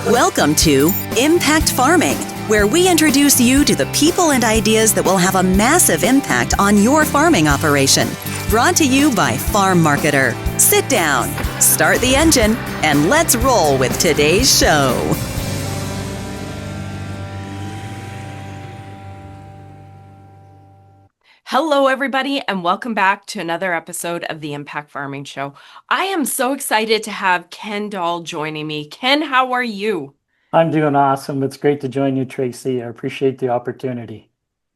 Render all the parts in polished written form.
Welcome to Impact Farming, where we introduce you to the people and ideas that will have a massive impact on your farming operation. Brought to you by Farm Marketer. Sit down, start the engine, and let's roll with today's show. Hello, everybody, and welcome back to another episode of the Impact Farming Show. I am so excited to have Ken Dahl joining me. Ken, how are you? I'm doing awesome. It's great to join you, Tracy. I appreciate the opportunity.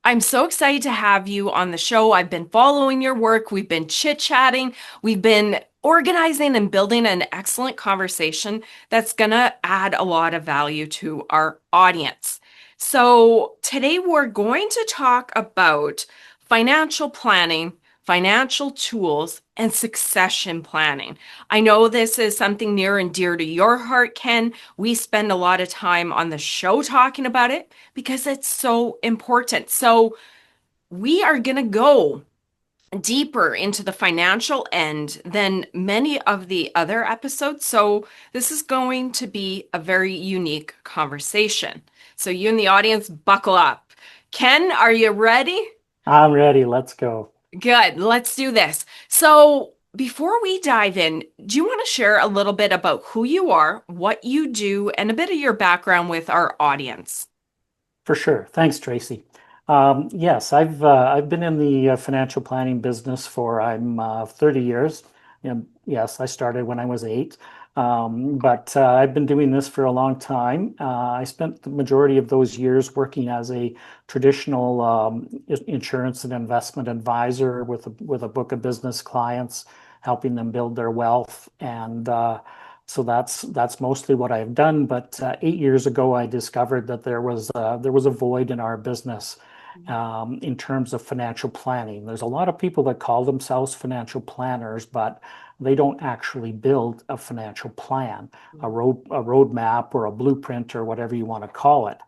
I'm so excited to have you on the show. I've been following your work. We've been chit-chatting. We've been organizing and building an excellent conversation that's going to add a lot of value to our audience. So today we're going to talk about financial planning, financial tools, and succession planning. I know this is something near and dear to your heart, Ken. We spend a lot of time on the show talking about it because it's so important. So we are going to go deeper into the financial end than many of the other episodes. So this is going to be a very unique conversation. So you in the audience, buckle up. Ken, are you ready? I'm ready. Let's go. Good. Let's do this. So before we dive in, do you want to share a little bit about who you are, what you do, and a bit of your background with our audience? For sure. Thanks, Tracy. Yes, I've been in the financial planning business for 30 years. Yes, I started when I was 8, but I've been doing this for a long time. I spent the majority of those years working as a traditional insurance and investment advisor with a book of business clients, helping them build their wealth, and so that's mostly what I've done. But 8 years ago, I discovered that there was a void in our business in terms of financial planning. There's a lot of people that call themselves financial planners, but they don't actually build a financial plan, a roadmap or a blueprint or whatever you want to call it.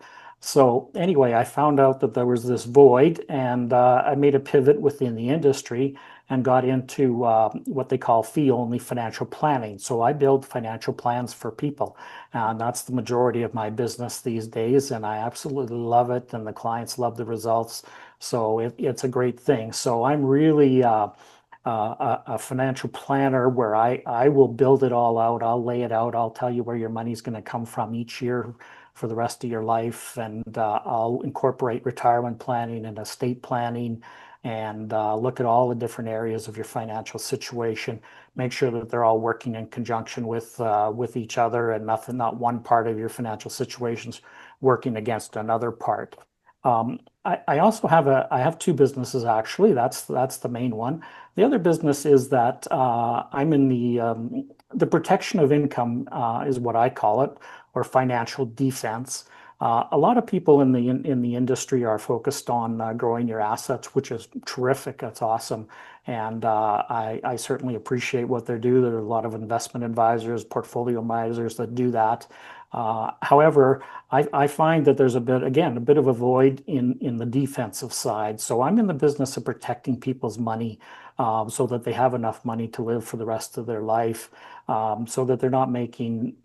So anyway, I found out that there was this void, and I made a pivot within the industry and got into what they call fee-only financial planning. So I build financial plans for people, and that's the majority of my business these days, and I absolutely love it, and the clients love the results. So it's a great thing. So I'm really a financial planner where I will build it all out. I'll lay it out. I'll tell you where your money's going to come from each year for the rest of your life, and I'll incorporate retirement planning and estate planning, and look at all the different areas of your financial situation. Make sure that they're all working in conjunction with each other, and not one part of your financial situation's working against another part. I also have two businesses actually. That's the main one. The other business is that I'm in the protection of income is what I call it, or financial defense. A lot of people in the industry are focused on growing your assets, which is terrific. That's awesome, and I certainly appreciate what they do. There are a lot of investment advisors, portfolio managers that do that. However, I find that there's a bit of a void in the defensive side. So I'm in the business of protecting people's money, so that they have enough money to live for the rest of their life, so that they're not making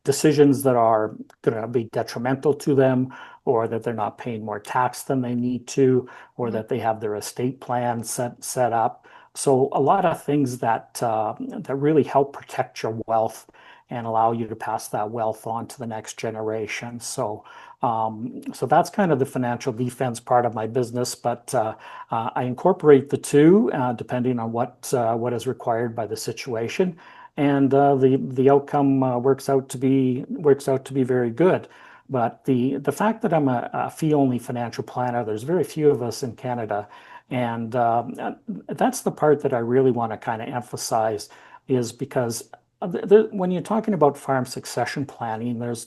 decisions that are going to be detrimental to them, or that they're not paying more tax than they need to, or that they have their estate plan set up. So a lot of things that really help protect your wealth and allow you to pass that wealth on to the next generation. So that's kind of the financial defense part of my business, but I incorporate the two depending on what is required by the situation, and the outcome works out to be very good. But the fact that I'm a fee-only financial planner, there's very few of us in Canada, and that's the part that I really want to kind of emphasize, is because when you're talking about farm succession planning, there's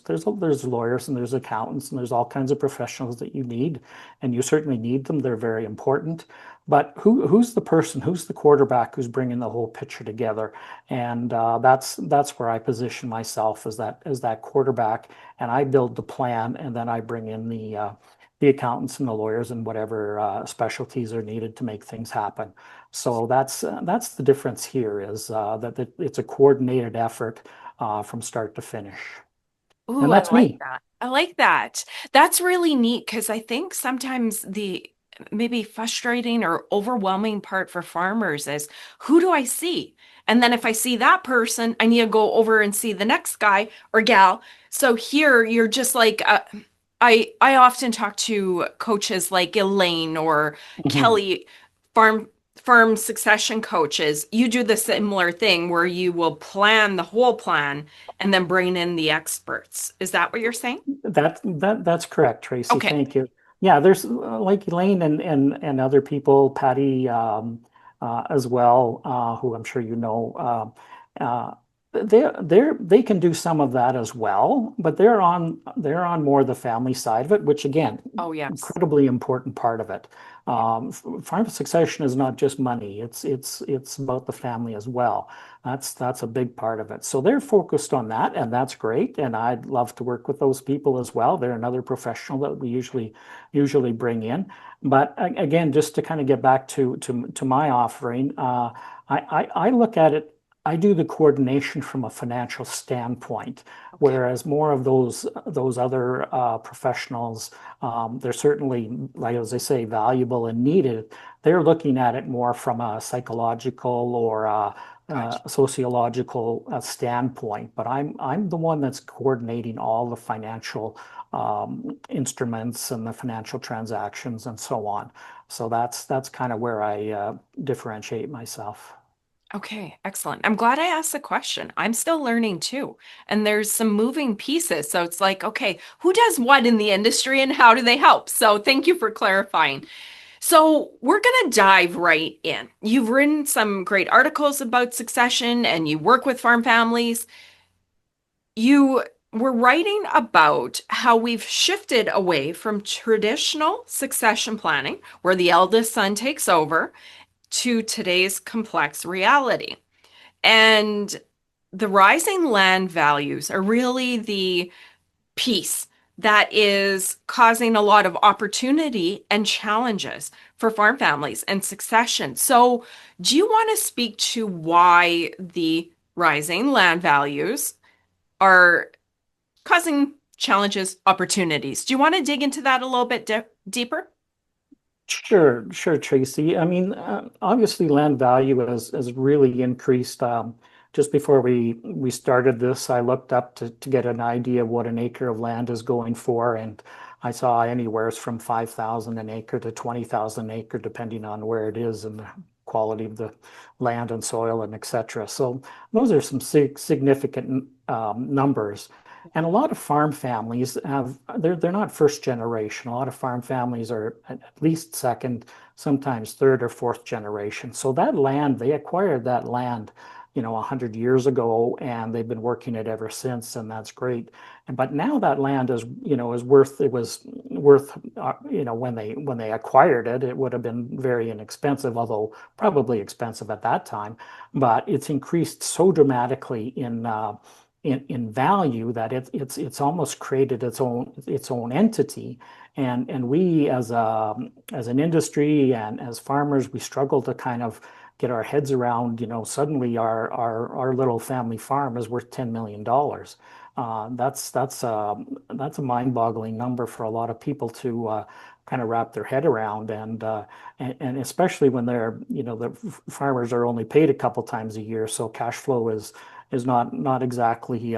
lawyers and there's accountants and there's all kinds of professionals that you need, and you certainly need them. They're very important. But who's the person, who's the quarterback who's bringing the whole picture together? And that's where I position myself, as that quarterback, and I build the plan, and then I bring in the accountants and the lawyers and whatever specialties are needed to make things happen. So that's the difference here, is that it's a coordinated effort from start to finish. Ooh, And I that's like me. that. I like that. That's really neat because I think sometimes the maybe frustrating or overwhelming part for farmers is who do I see? And then if I see that person, I need to go over and see the next guy or gal. So here you're just like I often talk to coaches like Elaine or Mhm. Kelly, farm farm succession coaches. You do the similar thing where you will plan the whole plan and then bring in the experts. Is that what you're saying? That's correct, Tracy. Okay. Thank you. Yeah, there's like Elaine and other people, Patty as well, who I'm sure you know. They can do some of that as well, but they're on more the family side of it, which again, Oh, yes. incredibly important part of it. Yeah. Farm succession is not just money; it's about the family as well. That's a big part of it. So they're focused on that, and that's great. And I'd love to work with those people as well. They're another professional that we usually bring in. But again, just to kind of get back to my offering, I look at it. I do the coordination from a financial standpoint, Okay. whereas more of those other professionals, they're certainly, like as I say, valuable and needed. They're looking at it more from a psychological or Gotcha. sociological standpoint, but I'm the one that's coordinating all the financial instruments and the financial transactions and so on. So that's kind of where I differentiate myself. Okay, excellent. I'm glad I asked the question. I'm still learning too. And there's some moving pieces. So it's like, okay, who does what in the industry and how do they help? So thank you for clarifying. So we're going to dive right in. You've written some great articles about succession and you work with farm families. You were writing about how we've shifted away from traditional succession planning, where the eldest son takes over, to today's complex reality. And the rising land values are really the piece that is causing a lot of opportunity and challenges for farm families and succession. So, do you want to speak to why the rising land values are causing challenges, opportunities? Do you want to dig into that a little bit deeper? Sure, Tracy. I mean, obviously, land value has really increased. Just before we started this, I looked up to get an idea of what an acre of land is going for, and I saw anywhere from 5,000 an acre to 20,000 an acre, depending on where it is and the quality of the land and soil and etc. So those are some significant numbers. And a lot of farm families they're not first generation. A lot of farm families are at least second, sometimes third or fourth generation. So that land, they acquired that land, 100 years ago, and they've been working it ever since, and that's great. But now that land is worth, it was worth, when they acquired it, it would have been very inexpensive, although probably expensive at that time. But it's increased so dramatically in value that it's almost created its own entity, and we as an industry and as farmers, we struggle to kind of get our heads around, suddenly our little family farm is worth $10 million. That's a mind-boggling number for a lot of people to kind of wrap their head around, and especially when the farmers are only paid a couple times a year, so cash flow is not exactly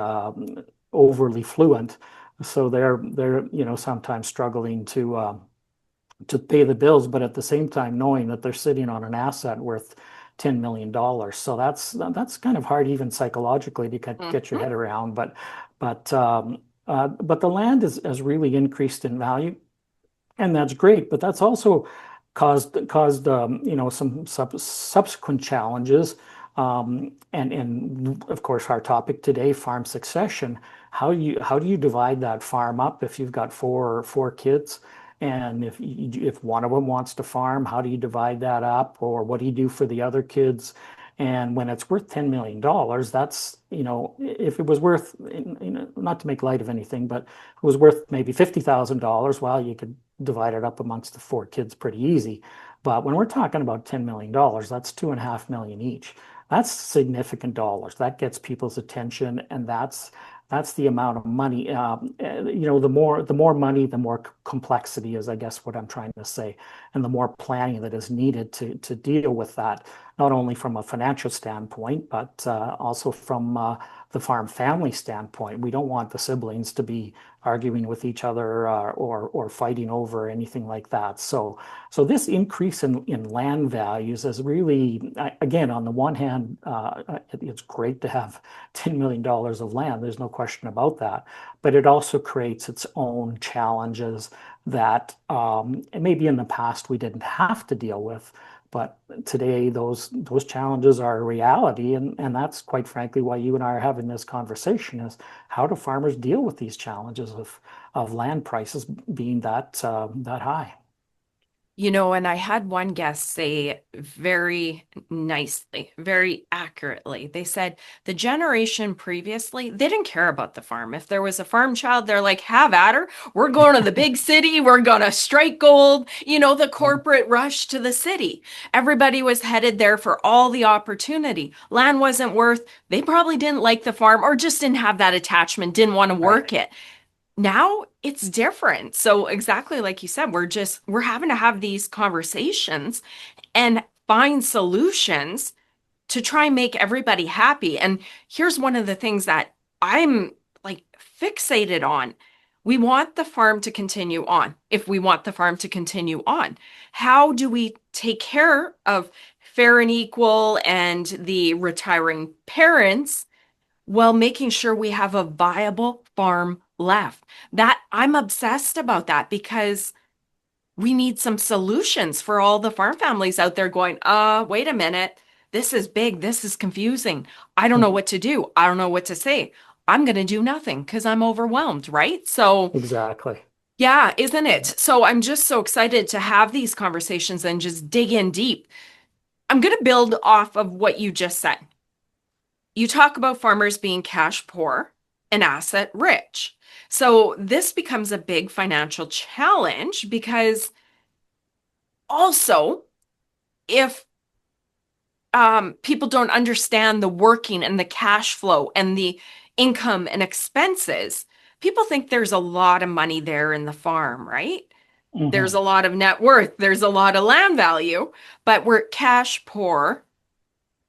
overly fluent. So they're sometimes struggling to pay the bills, but at the same time knowing that they're sitting on an asset worth $10 million. So that's kind of hard even psychologically to get your Mhm. head around. But the land has really increased in value, and that's great. But that's also caused some subsequent challenges. And of course, our topic today, farm succession. How do you divide that farm up if you've got four kids? And if one of them wants to farm, how do you divide that up? Or what do you do for the other kids? And when it's worth $10 million, that's, if it was worth, not to make light of anything, but it was worth maybe $50,000, well, you could divide it up amongst the four kids pretty easy. But when we're talking about $10 million, that's 2.5 million each. that's significant dollars. That gets people's attention, and that's the amount of money. The more money, the more complexity is, I guess, what I'm trying to say, and the more planning that is needed to deal with that, not only from a financial standpoint, but also from the farm family standpoint. We don't want the siblings to be arguing with each other or fighting over anything like that. So this increase in land values is really, again, on the one hand, it's great to have $10 million of land. There's no question about that. But it also creates its own challenges that maybe in the past we didn't have to deal with. But today, those challenges are a reality, and that's quite frankly why you and I are having this conversation: is how do farmers deal with these challenges of land prices being that high? And I had one guest say very nicely, very accurately. They said the generation previously, they didn't care about the farm. If there was a farm child, they're like, have at her. We're going to the big city. We're going to strike gold. The corporate rush to the city. Everybody was headed there for all the opportunity. Land wasn't worth, they probably didn't like the farm or just didn't have that attachment, didn't want to work it. Now it's different. So exactly like you said, we're having to have these conversations and find solutions to try and make everybody happy. And here's one of the things that I'm like fixated on. We want the farm to continue on. If we want the farm to continue on, how do we take care of fair and equal and the retiring parents while making sure we have a viable farm left? That I'm obsessed about that because we need some solutions for all the farm families out there going, wait a minute, this is big, this is confusing. I don't know what to do. I don't know what to say. I'm going to do nothing because I'm overwhelmed, right? So Exactly. yeah, isn't it? So I'm just so excited to have these conversations and just dig in deep. I'm going to build off of what you just said. You talk about farmers being cash poor and asset rich. So this becomes a big financial challenge because also, if people don't understand the working and the cash flow and the income and expenses, people think there's a lot of money there in the farm, right? There's Hmm. a lot of net worth, there's a lot of land value, but we're cash poor,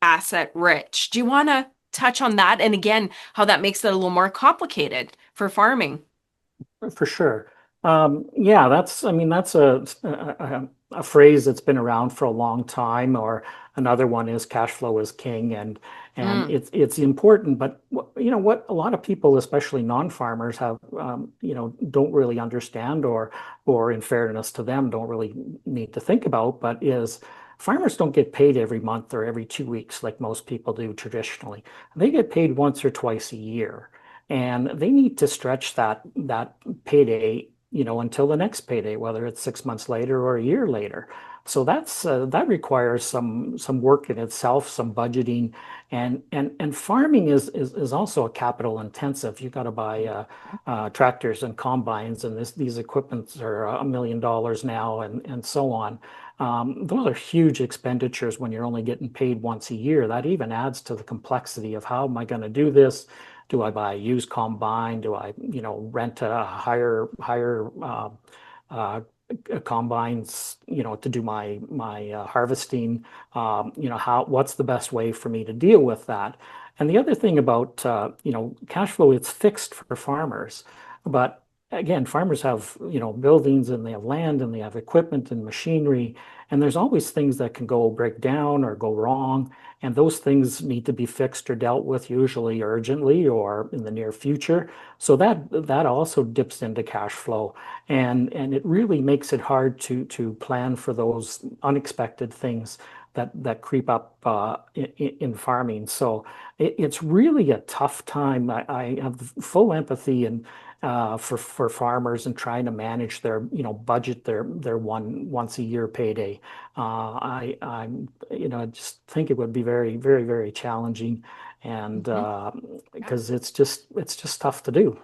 asset rich. Do you want to touch on that? And again, how that makes it a little more complicated for farming? For sure. Yeah, I mean, that's a phrase that's been around for a long time, or another one is cash flow is king, and Mm, it's important. But what a lot of people, especially non-farmers, have don't really understand, or in fairness to them, don't really need to think about, but is farmers don't get paid every month or every 2 weeks like most people do traditionally. They get paid once or twice a year. And they need to stretch that payday, until the next payday, whether it's 6 months later or a year later. So that requires some work in itself, some budgeting, and farming is also a capital intensive. You got to buy tractors and combines, and these equipments are $1 million now, and so on. Those are huge expenditures when you're only getting paid once a year. That even adds to the complexity of how am I going to do this? Do I buy a used combine? Do I, rent a higher uh, combines, to do my harvesting? What's the best way for me to deal with that? And the other thing about cash flow, it's fixed for farmers, but again, farmers have buildings, and they have land, and they have equipment and machinery, and there's always things that can break down or go wrong. And those things need to be fixed or dealt with, usually urgently or in the near future. So that also dips into cash flow, and it really makes it hard to plan for those unexpected things that creep up in farming. So it's really a tough time. I have full empathy and for farmers and trying to manage their budget their once a year payday. I just think it would be very, very, very challenging, and mhm. Yeah. because it's just tough to do.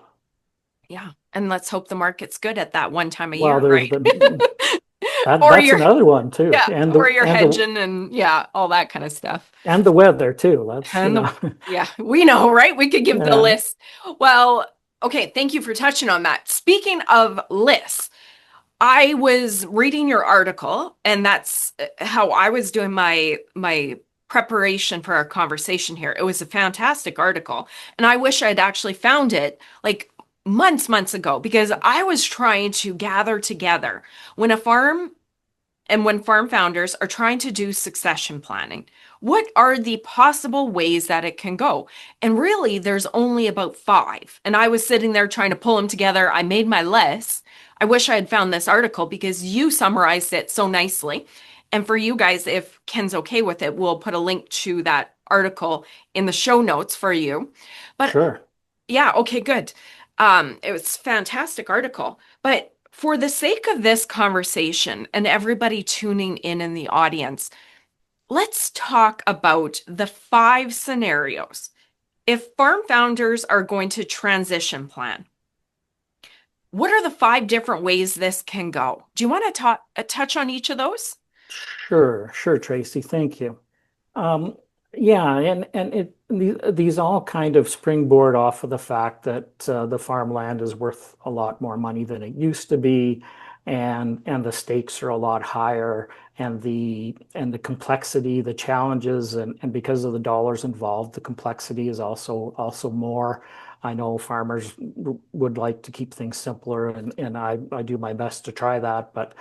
Yeah. And let's hope the market's good at that one time a Well, year, there's right? the Or That's you're, another one too. yeah, or you're hedging and yeah, all that kind of stuff. And the weather too. That's, And yeah, we know, right? We could give the yeah, list. Well, okay, thank you for touching on that. Speaking of lists, I was reading your article, and that's how I was doing my preparation for our conversation here. It was a fantastic article, and I wish I'd actually found it like months ago because I was trying to gather together when a farm and when farm founders are trying to do succession planning, what are the possible ways that it can go? And really, there's only about five. And I was sitting there trying to pull them together. I made my list. I wish I had found this article because you summarized it so nicely. And for you guys, if Ken's okay with it, we'll put a link to that article in the show notes for you. But sure. yeah, okay, good. It was a fantastic article. But for the sake of this conversation and everybody tuning in the audience, let's talk about the five scenarios. If farm founders are going to transition plan, what are the five different ways this can go? Do you want to touch on each of those? Sure, Tracy. Thank you. Um, yeah, these all kind of springboard off of the fact that the farmland is worth a lot more money than it used to be, and the stakes are a lot higher, and the complexity, the challenges, and because of the dollars involved, the complexity is also more. I know farmers would like to keep things simpler, and I do my best to try that, but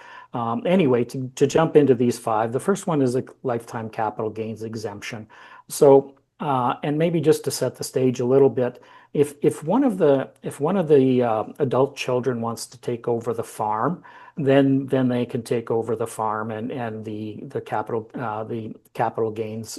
anyway, to jump into these five, the first one is a lifetime capital gains exemption. So, and maybe just to set the stage a little bit, if one of the adult children wants to take over the farm, then they can take over the farm, and the capital gains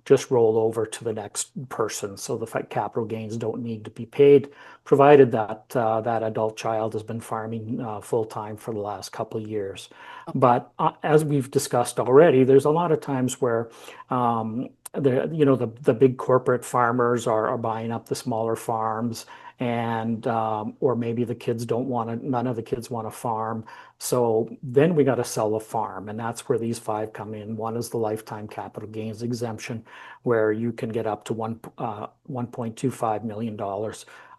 just roll over to the next person. So the capital gains don't need to be paid, provided that that adult child has been farming full time for the last couple of years. But as we've discussed already, there's a lot of times where the big corporate farmers are buying up the smaller farms, and or maybe the kids don't want to, none of the kids want to farm. So then we got to sell a farm, and that's where these five come in. One is the lifetime capital gains exemption, where you can get up to $1.25 million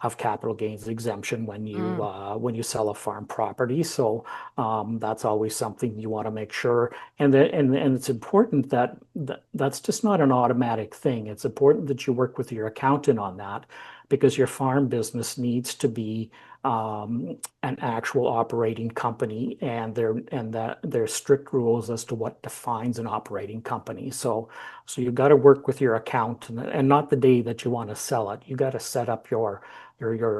of capital gains exemption when you sell a farm property. So that's always something you want to make sure. And it's important that that's just not an automatic thing. It's important that you work with your accountant on that, because your farm business needs to be an actual operating company, and there's strict rules as to what defines an operating company. So you've got to work with your accountant, and not the day that you want to sell it. You got to set up your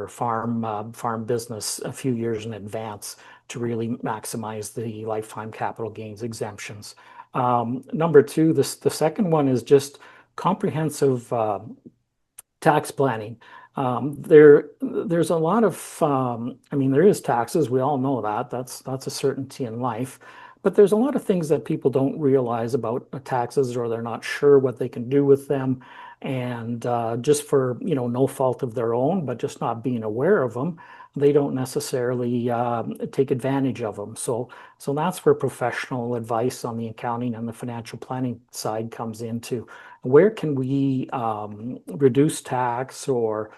farm business a few years in advance to really maximize the lifetime capital gains exemptions. Number two, the second one is just comprehensive tax planning. There's a lot of, there is taxes. We all know that. That's a certainty in life. But there's a lot of things that people don't realize about taxes, or they're not sure what they can do with them. And just for, no fault of their own, but just not being aware of them, they don't necessarily take advantage of them. So that's where professional advice on the accounting and the financial planning side comes into. Where can we reduce tax, or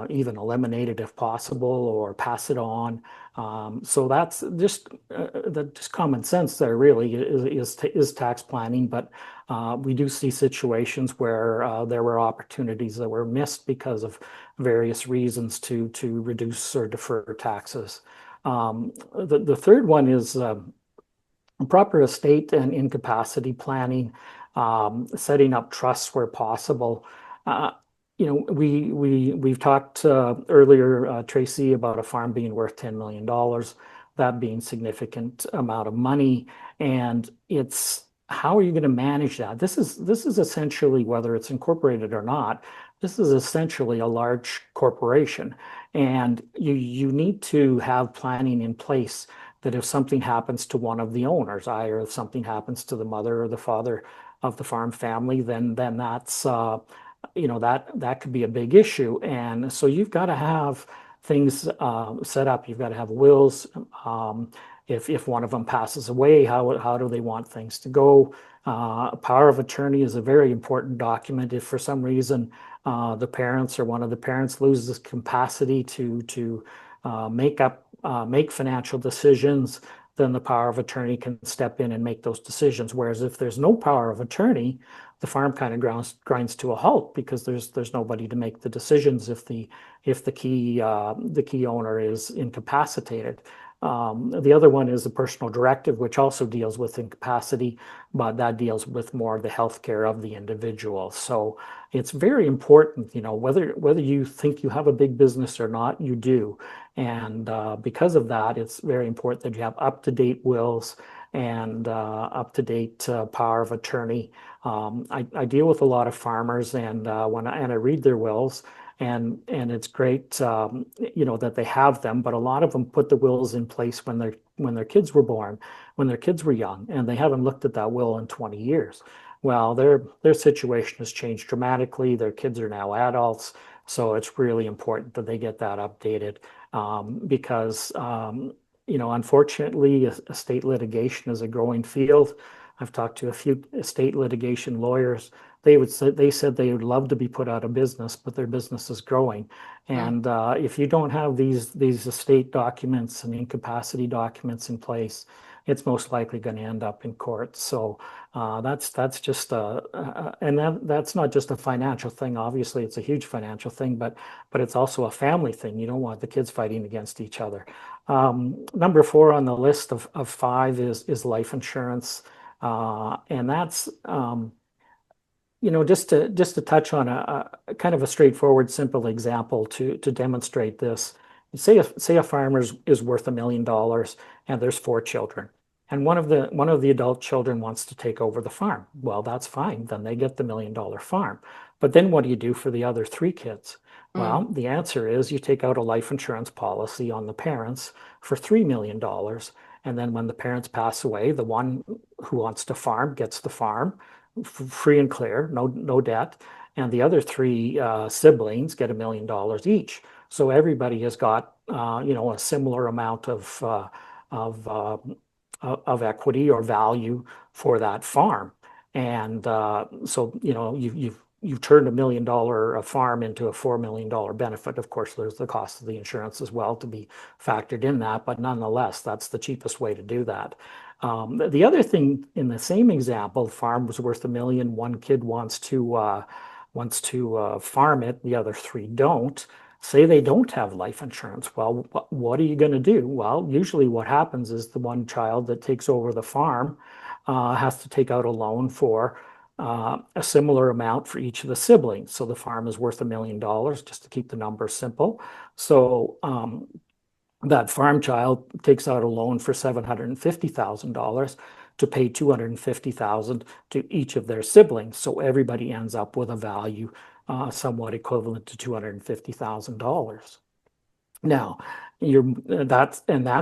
even eliminate it if possible, or pass it on? So that's just common sense there, really, is tax planning. But we do see situations where there were opportunities that were missed because of various reasons to reduce or defer taxes. The third one is proper estate and incapacity planning, setting up trusts where possible. We've talked earlier, Tracy, about a farm being worth $10 million, that being significant amount of money, and it's how are you going to manage that? This is essentially, whether it's incorporated or not, this is essentially a large corporation, and you need to have planning in place that if something happens to one of the owners, or if something happens to the mother or the father of the farm family, then that's that could be a big issue. And so you've got to have things set up. You've got to have wills. If one of them passes away, how do they want things to go? Power of attorney is a very important document. If for some reason the parents or one of the parents loses capacity to make financial decisions, then the power of attorney can step in and make those decisions. Whereas if there's no power of attorney, the farm kind of grinds to a halt because there's nobody to make the decisions if the key owner is incapacitated. The other one is a personal directive, which also deals with incapacity, but that deals with more the healthcare of the individual. So it's very important, whether you think you have a big business or not, you do. And because of that, it's very important that you have up-to-date wills and up-to-date power of attorney. I deal with a lot of farmers, and I read their wills. And it's great, that they have them, but a lot of them put the wills in place when their kids were born, when their kids were young, and they haven't looked at that will in 20 years. Well, their situation has changed dramatically. Their kids are now adults, so it's really important that they get that updated because unfortunately, estate litigation is a growing field. I've talked to a few estate litigation lawyers. They said they would love to be put out of business, but their business is growing. And if you don't have these estate documents and incapacity documents in place, it's most likely going to end up in court. So that's just that's not just a financial thing. Obviously, it's a huge financial thing, but it's also a family thing. You don't want the kids fighting against each other. Number 4 on the list of 5 is life insurance, and that's just to touch on a kind of a straightforward, simple example to demonstrate this. Say a farmer is worth $1 million and there's 4 children, and one of the adult children wants to take over the farm. Well, that's fine. Then they get the $1 million farm. But then what do you do for the other 3 kids? Well, the answer is you take out a life insurance policy on the parents for $3 million. And then when the parents pass away, the one who wants to farm gets the farm free and clear, no debt. And the other 3 siblings get $1 million each. So everybody has got, a similar amount of equity or value for that farm. And so, you've turned $1 million farm into a $4 million benefit. Of course, there's the cost of the insurance as well to be factored in that, but nonetheless, that's the cheapest way to do that. The other thing in the same example, the farm was worth $1 million. One kid wants to farm it, the other 3 don't. Say they don't have life insurance. Well, what are you going to do? Well, usually what happens is the one child that takes over the farm has to take out a loan for a similar amount for each of the siblings. So the farm is worth $1 million, just to keep the numbers simple. So that farm child takes out a loan for $750,000 to pay $250,000 to each of their siblings. So everybody ends up with a value somewhat equivalent to $250,000. Now, that's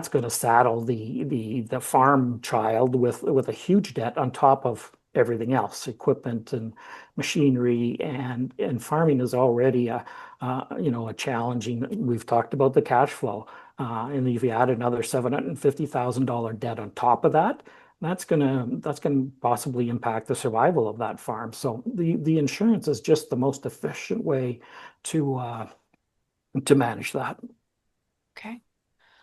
going to saddle the farm child with a huge debt on top of everything else, equipment and machinery, and farming is already a challenging. We've talked about the cash flow, and if you add another $750,000 debt on top of that, that's gonna possibly impact the survival of that farm. So the insurance is just the most efficient way to manage that. Okay.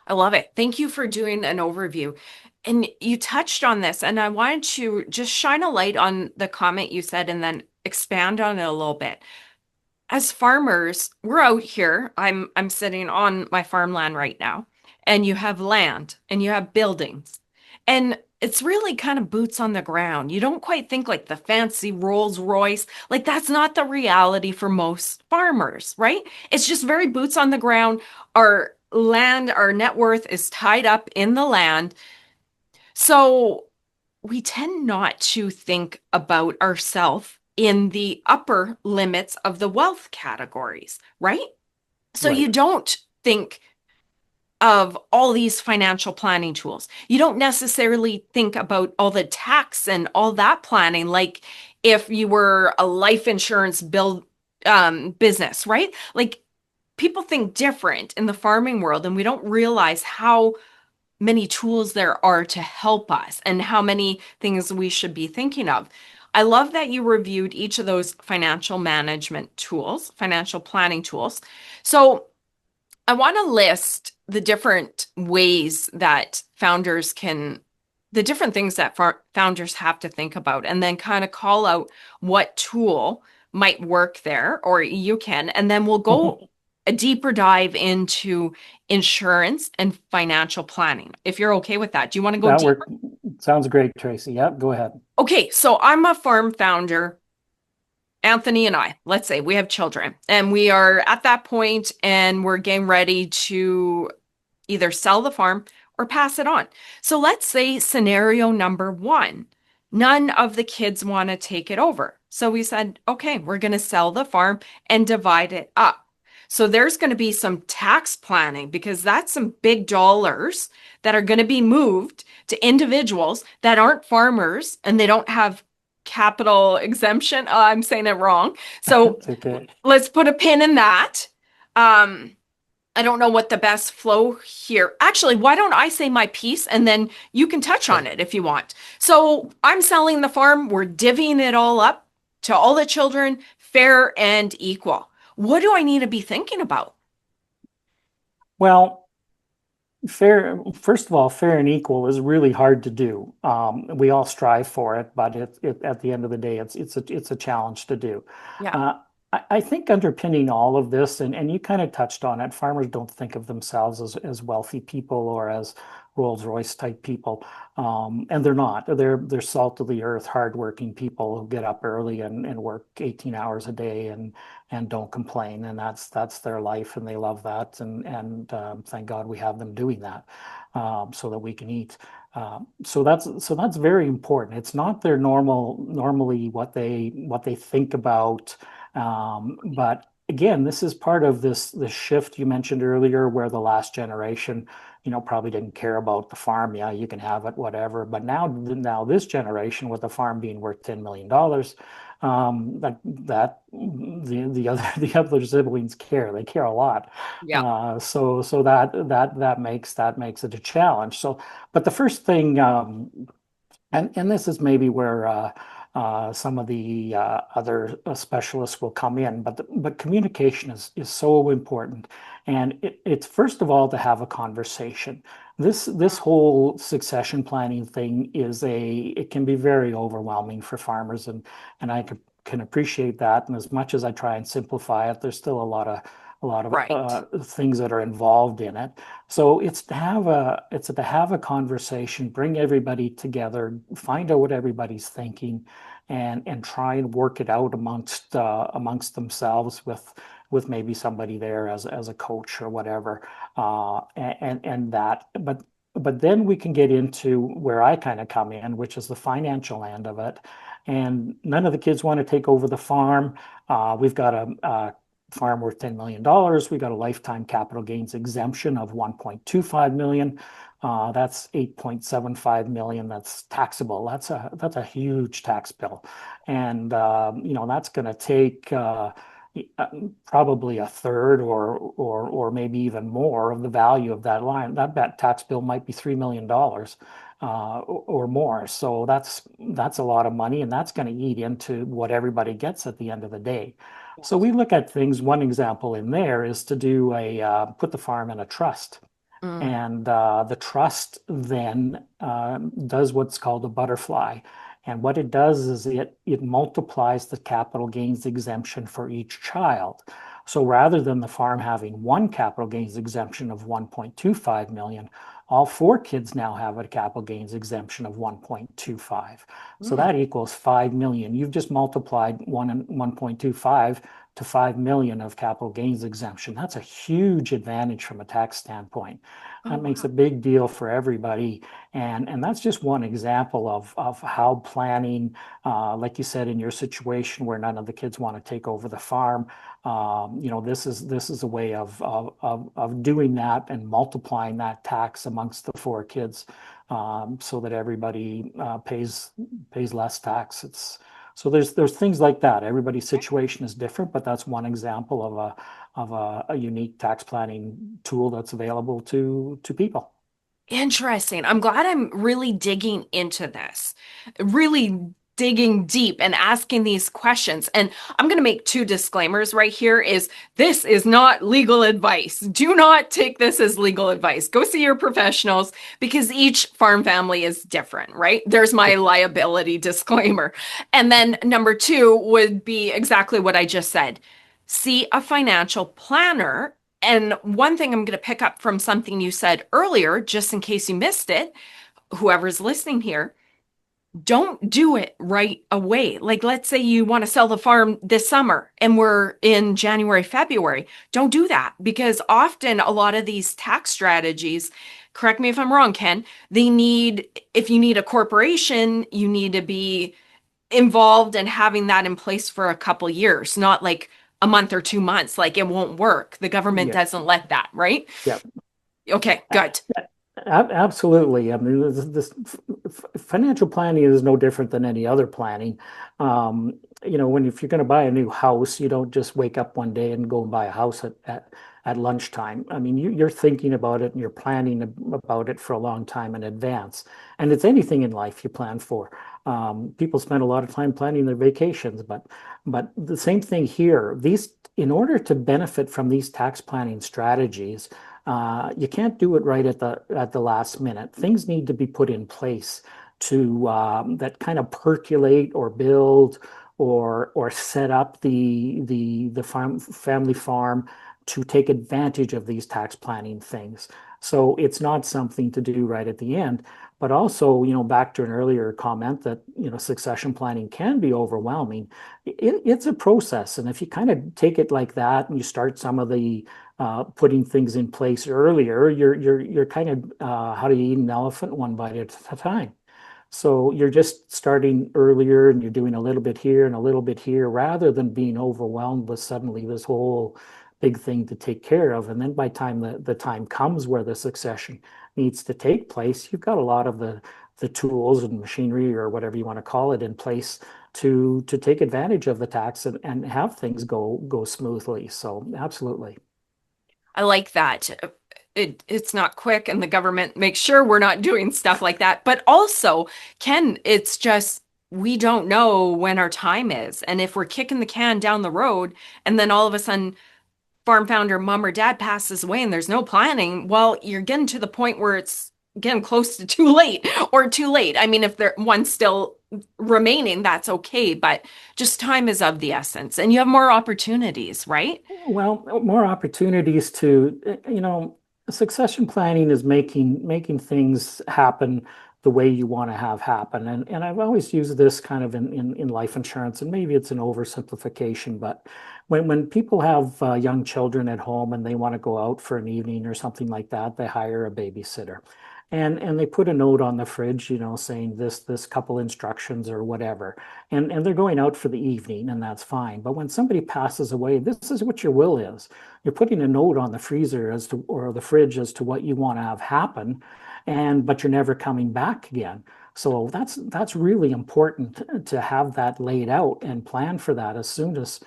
I love it. Thank you for doing an overview. And you touched on this, and I wanted to just shine a light on the comment you said and then expand on it a little bit. As farmers, we're out here. I'm sitting on my farmland right now, and you have land and you have buildings. And it's really kind of boots on the ground. You don't quite think like the fancy Rolls Royce. Like that's not the reality for most farmers, right? It's just very boots on the ground. Our land, our net worth is tied up in the land. So we tend not to think about ourselves in the upper limits of the wealth categories, right? So Right. you don't think of all these financial planning tools. You don't necessarily think about all the tax and all that planning, like if you were a life insurance business, right? Like people think different in the farming world, and we don't realize how many tools there are to help us and how many things we should be thinking of. I love that you reviewed each of those financial management tools, financial planning tools. So I want to list the different ways that founders can, the different things that founders have to think about, and then kind of call out what tool might work there, or you can, and then we'll go a deeper dive into insurance and financial planning. If you're okay with that, do you want to go That deeper? work sounds great, Tracy. Yep, go ahead. Okay, so I'm a farm founder. Anthony and I, let's say we have children and we are at that point and we're getting ready to either sell the farm or pass it on. So let's say scenario number one, none of the kids want to take it over. So we said, okay, we're going to sell the farm and divide it up. So there's going to be some tax planning because that's some big dollars that are going to be moved to individuals that aren't farmers and they don't have capital exemption. Oh, I'm saying it wrong. So Okay. let's put a pin in that. I don't know what the best flow here. Actually, why don't I say my piece and then you can touch on it if you want. So I'm selling the farm. We're divvying it all up to all the children, fair and equal. What do I need to be thinking about? Well, fair, first of all, fair and equal is really hard to do. We all strive for it, but at the end of the day, it's a challenge to do. Yeah. I think underpinning all of this, and you kind of touched on it, farmers don't think of themselves as wealthy people or as Rolls-Royce type people, and they're not. They're salt of the earth, hardworking people who get up early and work 18 hours a day and don't complain, and that's their life, and they love that, and thank God we have them doing that, so that we can eat. So that's very important. It's not their normally what they think about. But again, this is part of this shift you mentioned earlier, where the last generation, probably didn't care about the farm. Yeah, you can have it, whatever. But now this generation, with the farm being worth $10 million, the other siblings care. They care a lot. Yeah. So that makes it a challenge. So, but the first thing, and this is maybe where some of the other specialists will come in, but communication is so important, and it's first of all to have a conversation. This whole succession planning thing it can be very overwhelming for farmers, and I can appreciate that. And as much as I try and simplify it, there's still a lot of Right. things that are involved in it. So it's to have a conversation, bring everybody together, find out what everybody's thinking, and try and work it out amongst themselves with maybe somebody there as a coach or whatever, and that. But then we can get into where I kind of come in, which is the financial end of it. And none of the kids want to take over the farm. We've got a farm worth $10 million. We got a lifetime capital gains exemption of 1.25 million. That's 8.75 million. That's taxable. That's a huge tax bill, and that's going to take probably a third or maybe even more of the value of that line. That tax bill might be $3 million or more. So that's a lot of money, and that's going to eat into what everybody gets at the end of the day. So we look at things. One example in there is to do put the farm in a trust. Mm. And the trust then does what's called a butterfly. And what it does is it multiplies the capital gains exemption for each child. So rather than the farm having one capital gains exemption of 1.25 million, all four kids now have a capital gains exemption of 1.25. So Mm. that equals 5 million. You've just multiplied 1.25 to 5 million of capital gains exemption. That's a huge advantage from a tax standpoint. Oh, That makes wow. a big deal for everybody. And that's just one example of how planning, like you said, in your situation where none of the kids want to take over the farm, this is a way of doing that and multiplying that tax amongst the four kids, so that everybody pays less tax. So there's things like that. Everybody's situation is different, but that's one example of a unique tax planning tool that's available to people. Interesting. I'm glad I'm really digging into this, really digging deep and asking these questions. And I'm going to make two disclaimers right here is this is not legal advice. Do not take this as legal advice. Go see your professionals because each farm family is different, right? There's my liability disclaimer. And then number two would be exactly what I just said. See a financial planner. And one thing I'm going to pick up from something you said earlier, just in case you missed it, whoever's listening here, don't do it right away. Like, let's say you want to sell the farm this summer and we're in January, February. Don't do that because often a lot of these tax strategies, correct me if I'm wrong, Ken, if you need a corporation, you need to be involved in having that in place for a couple years, not like a month or 2 months. Like it won't work. The government Yeah, doesn't let that, right? yeah. Okay, good. Absolutely. I mean, financial planning is no different than any other planning. If you're going to buy a new house, you don't just wake up one day and go and buy a house at lunchtime. I mean, you're thinking about it and you're planning about it for a long time in advance. And it's anything in life you plan for. People spend a lot of time planning their vacations, but the same thing here. In order to benefit from these tax planning strategies, you can't do it right at the last minute. Things need to be put in place to that kind of percolate or build or set up the family farm to take advantage of these tax planning things. So it's not something to do right at the end. But also, back to an earlier comment that, succession planning can be overwhelming. It's a process. And if you kind of take it like that and you start some of the putting things in place earlier, you're kind of how do you eat an elephant one bite at a time? So you're just starting earlier and you're doing a little bit here and a little bit here rather than being overwhelmed with suddenly this whole big thing to take care of. And then by the time the time comes where the succession needs to take place, you've got a lot of the tools and machinery or whatever you want to call it in place to take advantage of the tax and have things go smoothly. So absolutely. I like that. It's not quick and the government makes sure we're not doing stuff like that. But also, Ken, it's just we don't know when our time is. And if we're kicking the can down the road and then all of a sudden farm founder mom or dad passes away and there's no planning, well, you're getting to the point where it's getting close to too late or too late. I mean, if there one's still remaining, that's okay, but just time is of the essence and you have more opportunities, right? Well, more opportunities to, succession planning is making things happen the way you want to have happen. And I've always used this kind of in life insurance, and maybe it's an oversimplification, but when people have young children at home and they want to go out for an evening or something like that, they hire a babysitter. And they put a note on the fridge, saying this couple instructions or whatever. And they're going out for the evening, and that's fine. But when somebody passes away, this is what your will is. You're putting a note on the freezer or the fridge as to what you want to have happen, but you're never coming back again. So that's really important to have that laid out and plan for that as soon as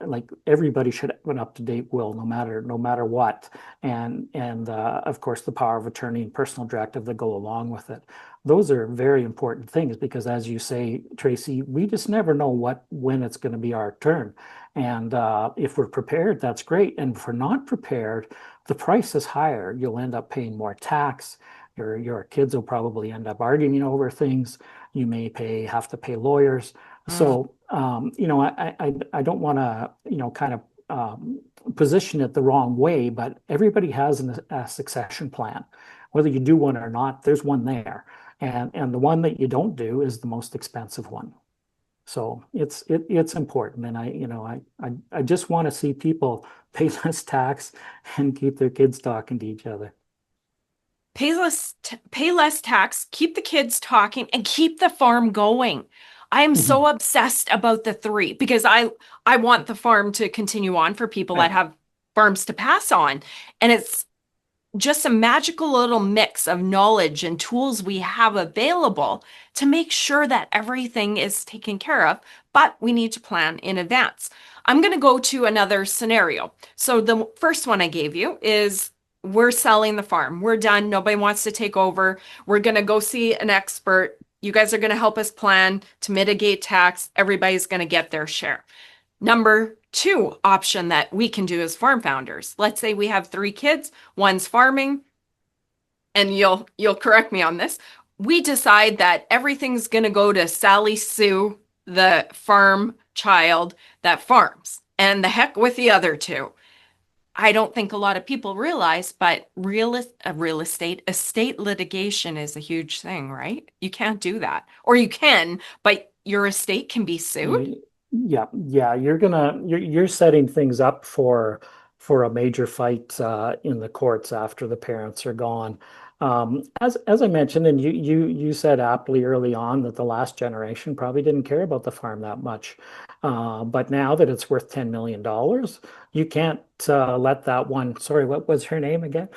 like everybody should have an up-to-date will, no matter what, and of course the power of attorney and personal directive that go along with it. Those are very important things because, as you say, Tracy, we just never know when it's going to be our turn, and if we're prepared, that's great. And if we're not prepared, the price is higher. You'll end up paying more tax. Your kids will probably end up arguing over things. You may have to pay lawyers. So, I don't want to, kind of position it the wrong way, but everybody has a succession plan. Whether you do one or not, there's one there. And the one that you don't do is the most expensive one. So it's important. And I just want to see people pay less tax and keep their kids talking to each other. Pay less tax, keep the kids talking, and keep the farm going. I am so obsessed about the three because I want the farm to continue on for people that Right. have farms to pass on. And just a magical little mix of knowledge and tools we have available to make sure that everything is taken care of, but we need to plan in advance. I'm going to go to another scenario. So the first one I gave you is we're selling the farm. We're done. Nobody wants to take over. We're going to go see an expert. You guys are going to help us plan to mitigate tax. Everybody's going to get their share. Number two option that we can do as farm founders. Let's say we have 3 kids, one's farming, and you'll correct me on this. We decide that everything's going to go to Sally Sue, the farm child that farms, and the heck with the other 2. I don't think a lot of people realize, but estate litigation is a huge thing, right? You can't do that. Or you can, but your estate can be sued. Yeah, you're setting things up for a major fight in the courts after the parents are gone. As I mentioned, and you said aptly early on that the last generation probably didn't care about the farm that much, but now that it's worth $10 million, you can't let that one. Sorry, what was her name again?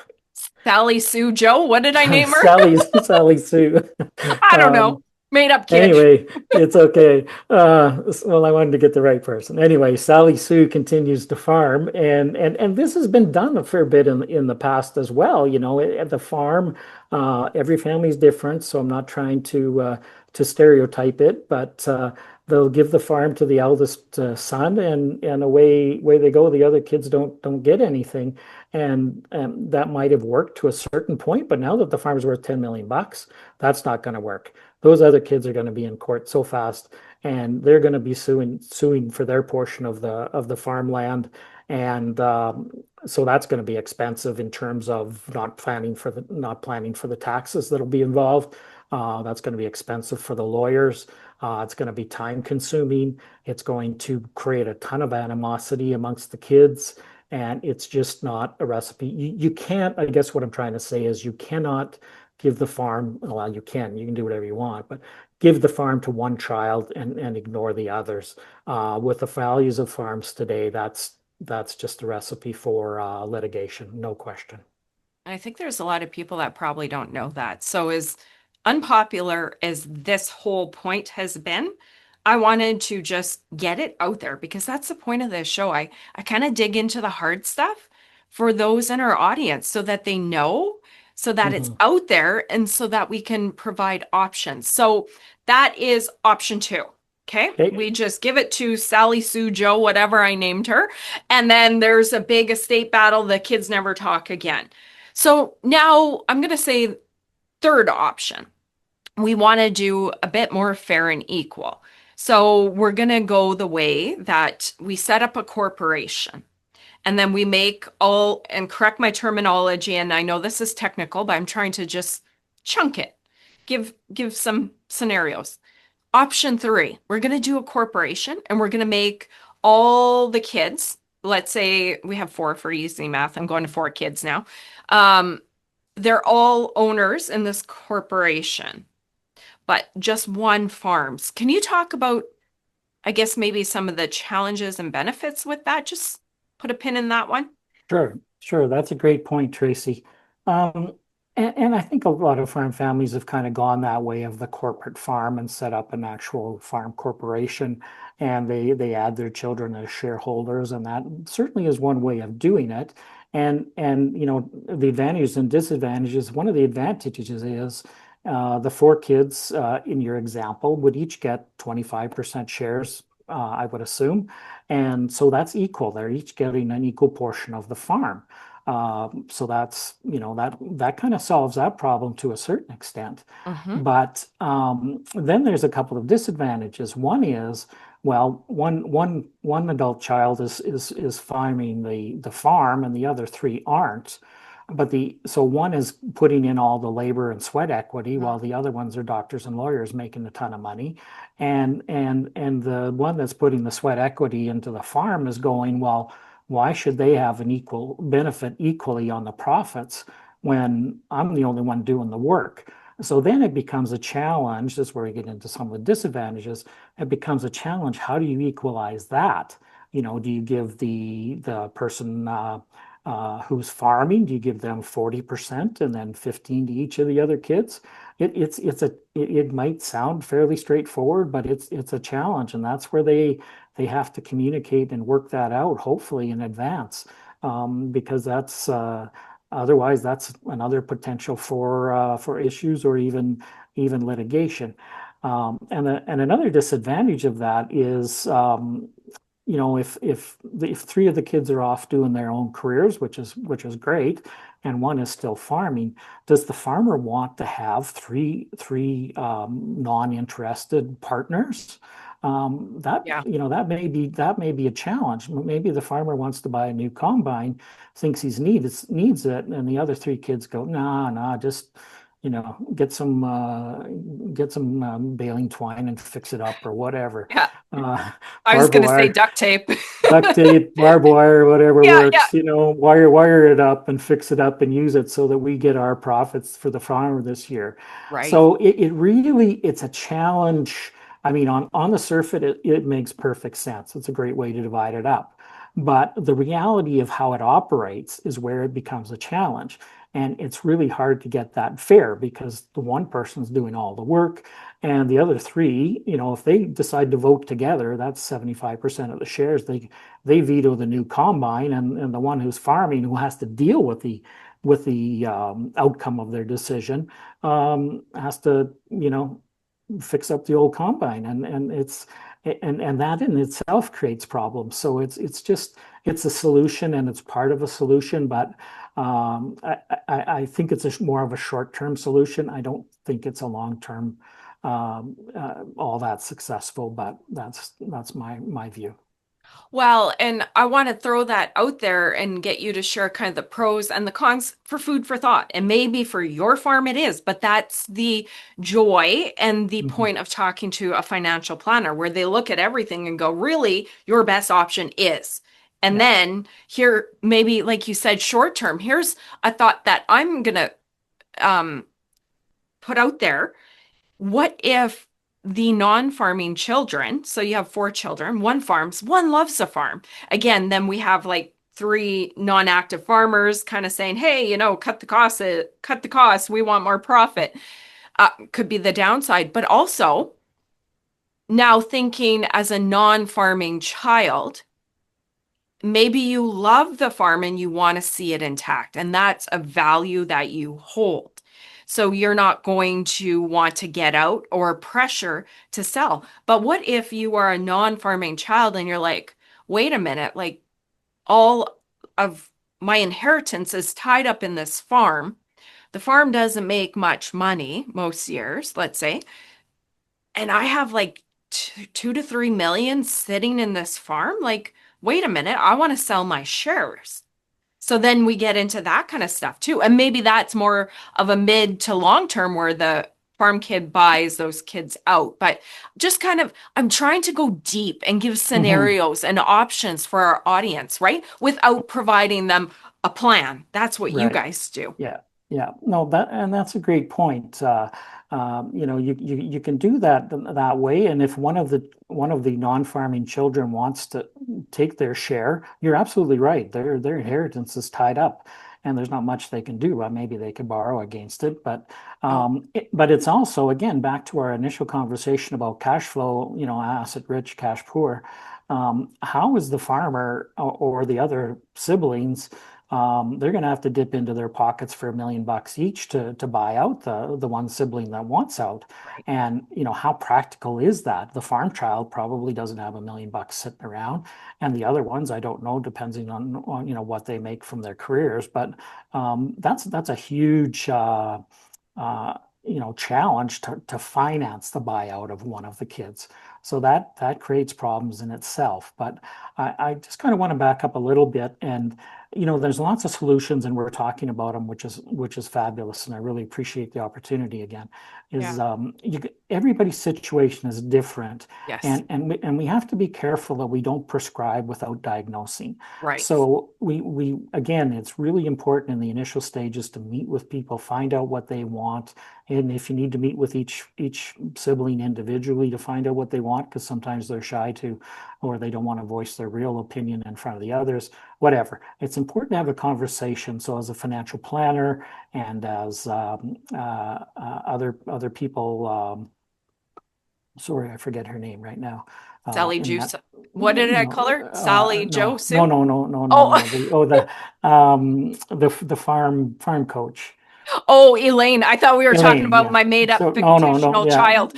Sally Sue Joe, what did I name her? Sally Sue. I don't know. Um, Made up kid. Anyway, it's okay. Well, I wanted to get the right person. Anyway, Sally Sue continues to farm, and this has been done a fair bit in the past as well. You know, at the farm, every family is different, so I'm not trying to stereotype it, but they'll give the farm to the eldest son, and away they go. The other kids don't get anything, and that might have worked to a certain point, but now that the farm is worth 10 million bucks, that's not going to work. Those other kids are going to be in court so fast, and they're going to be suing for their portion of the farmland, and so that's going to be expensive in terms of not planning for the taxes that'll be involved. That's going to be expensive for the lawyers. It's going to be time consuming. It's going to create a ton of animosity amongst the kids, and it's just not a recipe. You can't. I guess what I'm trying to say is you cannot give the farm, well, you can do whatever you want, but give the farm to one child and ignore the others. With the values of farms today, that's just a recipe for litigation, no question. I think there's a lot of people that probably don't know that. So as unpopular as this whole point has been, I wanted to just get it out there because that's the point of this show. I kind of dig into the hard stuff for those in our audience so that they know, so that it's out there, and so that we can provide options. So that is option 2. Okay. We just give it to Sally Sue Joe, whatever I named her. And then there's a big estate battle. The kids never talk again. So now I'm going to say third option. We want to do a bit more fair and equal. So we're going to go the way that we set up a corporation. And then we make all, and correct my terminology, and I know this is technical, but I'm trying to just chunk it, give some scenarios. Option 3, we're going to do a corporation, and we're going to make all the kids, let's say we have 4 for easy math. I'm going to 4 kids now. They're all owners in this corporation, but just one farms. Can you talk about, I guess, maybe some of the challenges and benefits with that? Just put a pin in that one. Sure. That's a great point, Tracy. And I think a lot of farm families have kind of gone that way of the corporate farm and set up an actual farm corporation, and they add their children as shareholders, and that certainly is one way of doing it. And you know, the advantages and disadvantages. One of the advantages is the 4 kids in your example would each get 25% shares, I would assume. And so that's equal. They're each getting an equal portion of the farm. So that's, you know, that kind of solves that problem to a certain extent. But then there's a couple of disadvantages. One is, well, one adult child is farming the farm, and the other 3 aren't. But so one is putting in all the labor and sweat equity, while the other ones are doctors and lawyers making a ton of money. And the one that's putting the sweat equity into the farm is going, well, why should they have an equal benefit equally on the profits when I'm the only one doing the work? So then it becomes a challenge. This is where we get into some of the disadvantages. It becomes a challenge. How do you equalize that? You know, do you give the person who's farming, do you give them 40% and then 15 to each of the other kids? It might sound fairly straightforward, but it's a challenge, and that's where they have to communicate and work that out, hopefully in advance, because that's otherwise that's another potential for issues or even litigation. And another disadvantage of that is, if three of the kids are off doing their own careers, which is great, and one is still farming, does the farmer want to have three non-interested partners? That Yeah. that may be a challenge. Maybe the farmer wants to buy a new combine, thinks needs it, and the other three kids go, nah, just get some baling twine and fix it up or whatever. Yeah. Uh, I was barbed going to say wire, duct tape. duct tape, barbed wire, whatever Yeah, yeah, works. Wire it up and fix it up and use it so that we get our profits for the farmer this year. right. So it's a challenge. I mean, on the surface, it makes perfect sense. It's a great way to divide it up. But the reality of how it operates is where it becomes a challenge. And it's really hard to get that fair because the one person's doing all the work and the other three, if they decide to vote together, that's 75% of the shares. They veto the new combine, and the one who's farming, who has to deal with the outcome of their decision, has to fix up the old combine, and that in itself creates problems. So it's a solution, and it's part of a solution, but I think it's more of a short-term solution. I don't think it's a long-term all that successful, but that's my view. Well, and I want to throw that out there and get you to share kind of the pros and the cons for food for thought. And maybe for your farm it is, but that's the joy and the Mhm. point of talking to a financial planner where they look at everything and go, really, your best option is. And Yeah. then here, maybe like you said, short term, here's a thought that I'm gonna um, put out there. What if the non-farming children, so you have four children, one farms, one loves a farm. Again, then we have like three non-active farmers kind of saying, hey, cut the costs, we want more profit. Could be the downside, but also now thinking as a non-farming child, maybe you love the farm and you want to see it intact, and that's a value that you hold. So you're not going to want to get out or pressure to sell. But what if you are a non-farming child and you're like, wait a minute, like all of my inheritance is tied up in this farm. The farm doesn't make much money most years, let's say, and I have like 2 to 3 million sitting in this farm. Like, wait a minute, I want to sell my shares. So then we get into that kind of stuff too. And maybe that's more of a mid to long term where the farm kid buys those kids out. But just kind of, I'm trying to go deep and give Mhm. scenarios and options for our audience, right? Without providing them a plan. That's what you Right. guys do. Yeah, yeah. No, that's a great point. You can do that way, and if one of the non-farming children wants to take their share, you're absolutely right. Their inheritance is tied up, and there's not much they can do. Maybe they could borrow against it, but Oh, but it's also, again, back to our initial conversation about cash flow. Asset rich, cash poor. How is the farmer or the other siblings? They're going to have to dip into their pockets for $1 million each to buy out the one sibling that wants out. right. And how practical is that? The farm child probably doesn't have $1 million sitting around, and the other ones, I don't know, depending on what they make from their careers. But that's a huge uh, challenge to finance the buyout of one of the kids. So that creates problems in itself. But I just kind of want to back up a little bit, and there's lots of solutions, and we're talking about them, which is fabulous, and I really appreciate the opportunity again. Yeah. Is everybody's situation is different, Yes. and we have to be careful that we don't prescribe without diagnosing. Right. So again, it's really important in the initial stages to meet with people, find out what they want. And if you need to meet with each sibling individually to find out what they want, because sometimes they're shy to, or they don't want to voice their real opinion in front of the others, whatever. It's important to have a conversation. So as a financial planner and as other people, sorry, I forget her name right now. Sally In that, Juice. What did I call her? Sally Joe no, no, Sue? no, no, no, no, Oh, no. The farm coach, oh, Elaine. I thought we were talking Elaine. about Yeah. my made up So no, no, no. fictional Yeah, child.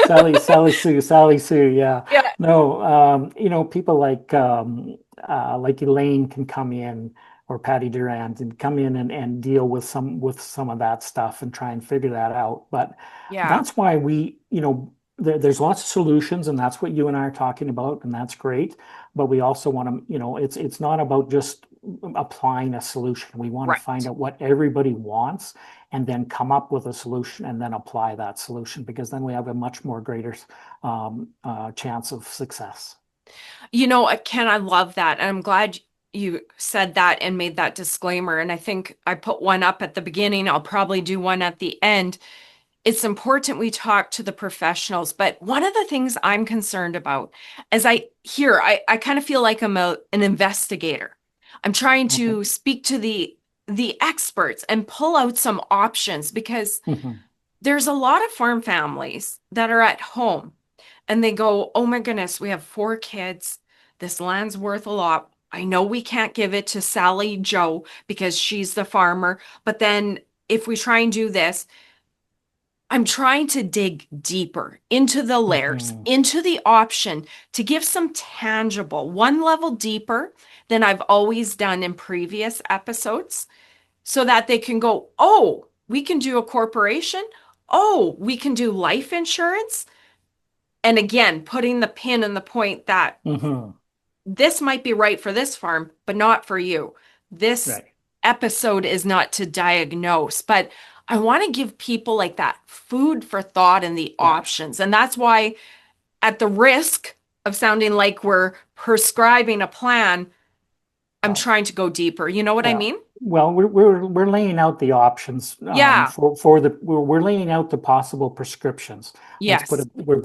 Sally Sue. Yeah. Yeah. No. People like Elaine can come in, or Patty Durant, and come in and deal with some of that stuff and try and figure that out. But Yeah. that's why there's lots of solutions, and that's what you and I are talking about, and that's great. But we also want to, it's not about just applying a solution. We want to find Right. out what everybody wants and then come up with a solution and then apply that solution, because then we have a much more greater chance of success. Ken, I love that. And I'm glad you said that and made that disclaimer. And I think I put one up at the beginning. I'll probably do one at the end. It's important we talk to the professionals. But one of the things I'm concerned about as I kind of feel like an investigator. I'm trying Okay. to speak to the experts and pull out some options because Mhm. there's a lot of farm families that are at home and they go, oh my goodness, we have 4 kids. This land's worth a lot. I know we can't give it to Sally Joe because she's the farmer. But then if we try and do this, I'm trying to dig deeper into the layers, Mhm. into the option to give some tangible, one level deeper than I've always done in previous episodes so that they can go, oh, we can do a corporation. Oh, we can do life insurance. And again, putting the pin in the point that Mhm. this might be right for this farm, but not for you. This Right. episode is not to diagnose, but I want to give people like that food for thought and the Yeah. options. And that's why, at the risk of sounding like we're prescribing a plan, I'm Well, trying to go deeper. You know what I yeah. mean? Well, we're laying out the options Yeah. we're laying out the possible prescriptions. Yes.